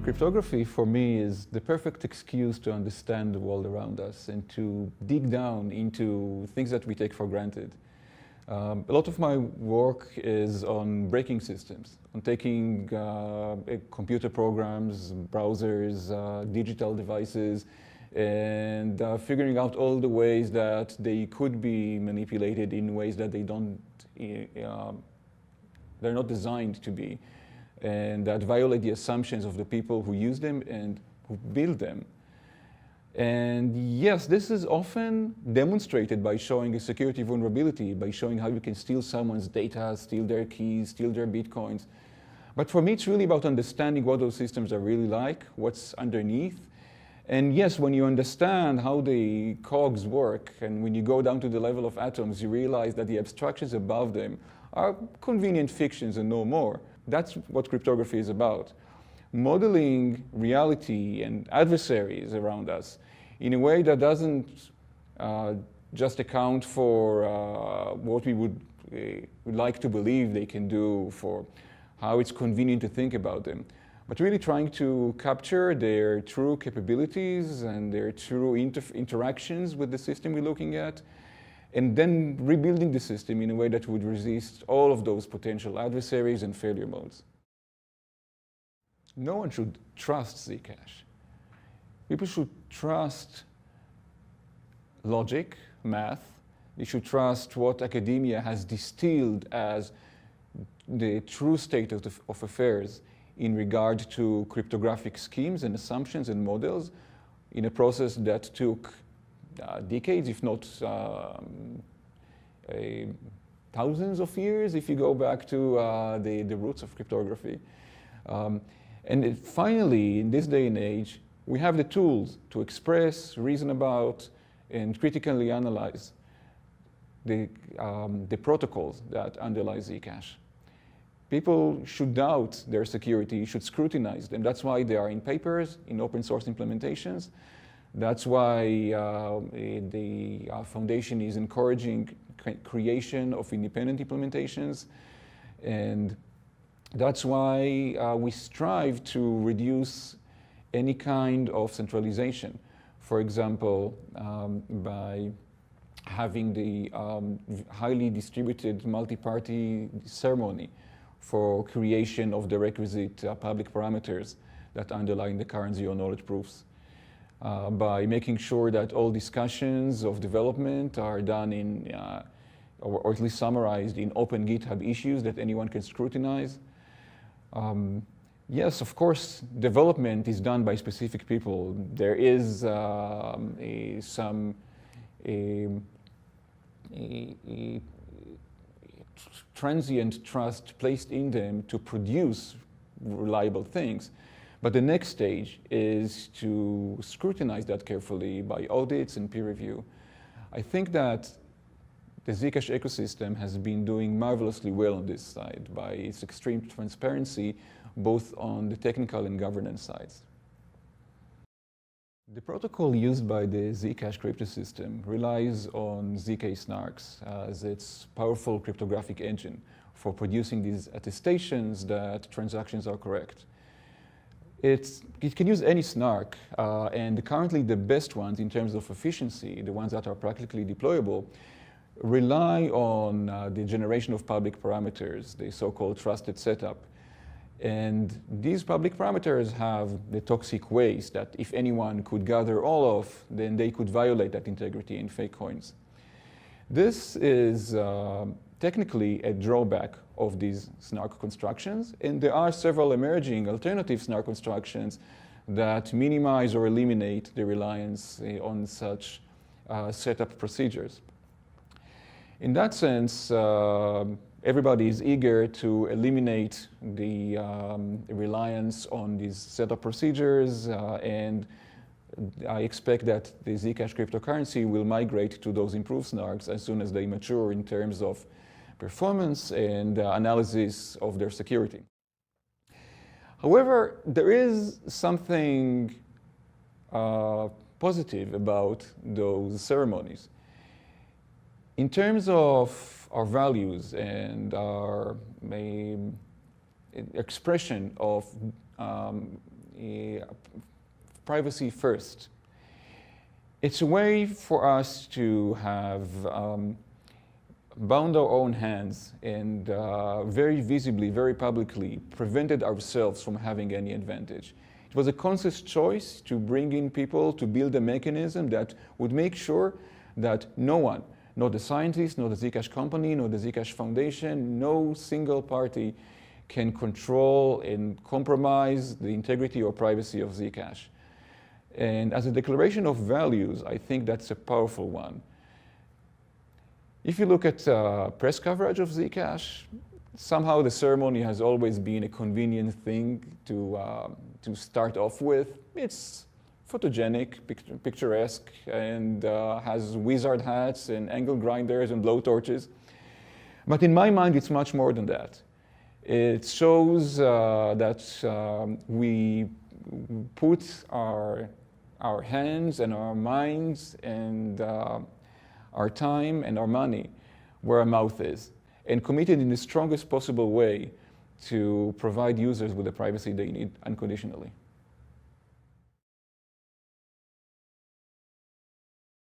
Cryptography, for me, is the perfect excuse to understand the world around us and to dig down into things that we take for granted. A lot of my work is on breaking systems, on taking computer programs, browsers, digital devices, and figuring out all the ways that they could be manipulated in ways that they're not designed to be, and that violate the assumptions of the people who use them and who build them. And yes, this is often demonstrated by showing a security vulnerability, by showing how you can steal someone's data, steal their keys, steal their bitcoins. But for me, it's really about understanding what those systems are really like, what's underneath. And yes, when you understand how the cogs work, and when you go down to the level of atoms, you realize that the abstractions above them are convenient fictions and no more. That's what cryptography is about. Modeling reality and adversaries around us in a way that doesn't just account for what we would like to believe they can do, for how it's convenient to think about them, but really trying to capture their true capabilities and their true interactions with the system we're looking at, and then rebuilding the system in a way that would resist all of those potential adversaries and failure modes. No one should trust Zcash. People should trust logic, math. They should trust what academia has distilled as the true state of affairs in regard to cryptographic schemes and assumptions and models in a process that took decades, if not thousands of years, if you go back to the roots of cryptography. And finally, in this day and age, we have the tools to express, reason about, and critically analyze the protocols that underlie Zcash. People should doubt their security, should scrutinize them. That's why they are in papers, in open source implementations. That's why the foundation is encouraging creation of independent implementations. And that's why we strive to reduce any kind of centralization. For example, by having the highly distributed multi-party ceremony for creation of the requisite public parameters that underlie the current zero-knowledge proofs. By making sure that all discussions of development are done in, or at least summarized in open GitHub issues that anyone can scrutinize. Yes, of course, development is done by specific people. There is some transient trust placed in them to produce reliable things. But the next stage is to scrutinize that carefully by audits and peer review. I think that the Zcash ecosystem has been doing marvelously well on this side by its extreme transparency, both on the technical and governance sides. The protocol used by the Zcash crypto system relies on ZK snarks as its powerful cryptographic engine for producing these attestations that transactions are correct. It can use any snark, and currently the best ones in terms of efficiency, the ones that are practically deployable, rely on the generation of public parameters, the so-called trusted setup. And these public parameters have the toxic waste that if anyone could gather all of, then they could violate that integrity in fake coins. This is technically a drawback of these snark constructions, and there are several emerging alternative snark constructions that minimize or eliminate the reliance on such setup procedures. In that sense, everybody is eager to eliminate the reliance on these setup procedures, and I expect that the Zcash cryptocurrency will migrate to those improved snarks as soon as they mature in terms of performance and analysis of their security. However, there is something positive about those ceremonies. In terms of our values and our expression of privacy first, it's a way for us to have bound our own hands and very visibly, very publicly prevented ourselves from having any advantage. It was a conscious choice to bring in people to build a mechanism that would make sure that no one, not the scientists, not the Zcash company, not the Zcash Foundation, no single party can control and compromise the integrity or privacy of Zcash. And as a declaration of values, I think that's a powerful one. If you look at press coverage of Zcash, somehow the ceremony has always been a convenient thing to start off with. It's photogenic, picturesque, and has wizard hats and angle grinders and blowtorches. But in my mind, it's much more than that. It shows that we put our hands and our minds and our time and our money where our mouth is, and committed in the strongest possible way to provide users with the privacy they need unconditionally.